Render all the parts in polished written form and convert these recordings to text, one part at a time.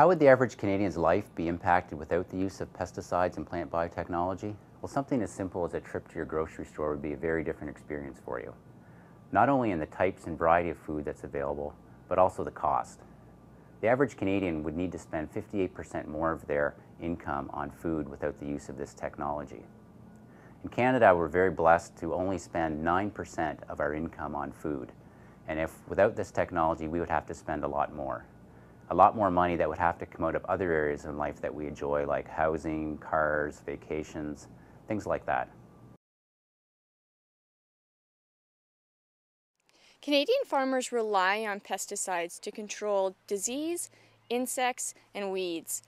How would the average Canadian's life be impacted without the use of pesticides and plant biotechnology? Well, something as simple as a trip to your grocery store would be a very different experience for you. Not only in the types and variety of food that's available, but also the cost. The average Canadian would need to spend 58% more of their income on food without the use of this technology. In Canada, we're very blessed to only spend 9% of our income on food. And if without this technology, we would have to spend a lot more money that would have to come out of other areas in life that we enjoy, like housing, cars, vacations, things like that. Canadian farmers rely on pesticides to control disease, insects, and weeds.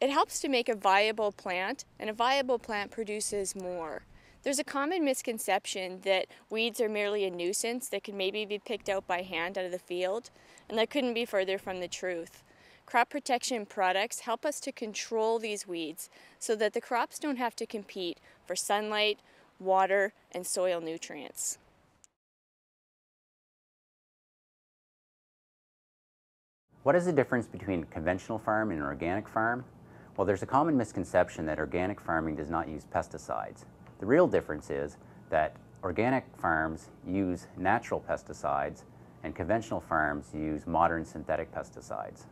It helps to make a viable plant, and a viable plant produces more. There's a common misconception that weeds are merely a nuisance that can maybe be picked out by hand out of the field, and that couldn't be further from the truth. Crop protection products help us to control these weeds so that the crops don't have to compete for sunlight, water, and soil nutrients. What is the difference between a conventional farm and an organic farm? Well, there's a common misconception that organic farming does not use pesticides. The real difference is that organic farms use natural pesticides and conventional farms use modern synthetic pesticides.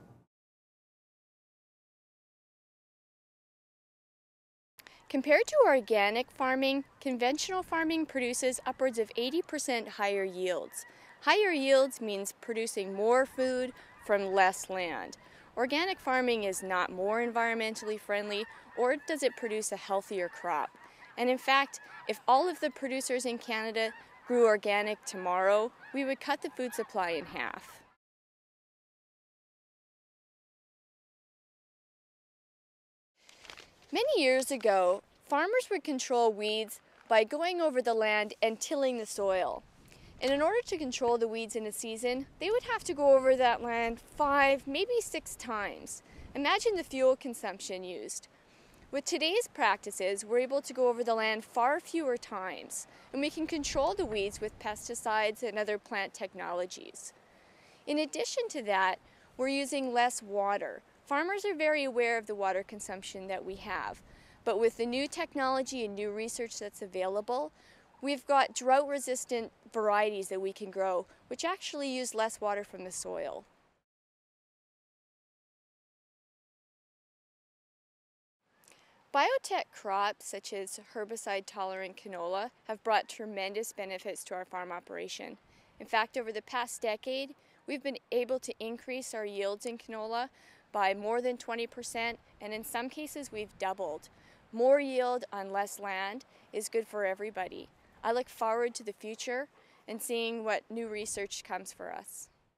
Compared to organic farming, conventional farming produces upwards of 80% higher yields. Higher yields means producing more food from less land. Organic farming is not more environmentally friendly, or does it produce a healthier crop. And in fact, if all of the producers in Canada grew organic tomorrow, we would cut the food supply in half. Many years ago, farmers would control weeds by going over the land and tilling the soil. And in order to control the weeds in a season, they would have to go over that land 5, maybe 6 times. Imagine the fuel consumption used. With today's practices, we're able to go over the land far fewer times, and we can control the weeds with pesticides and other plant technologies. In addition to that, we're using less water. Farmers are very aware of the water consumption that we have, but with the new technology and new research that's available, we've got drought-resistant varieties that we can grow, which actually use less water from the soil. Biotech crops, such as herbicide-tolerant canola, have brought tremendous benefits to our farm operation. In fact, over the past decade, we've been able to increase our yields in canola by more than 20%, and in some cases we've doubled. More yield on less land is good for everybody. I look forward to the future and seeing what new research comes for us.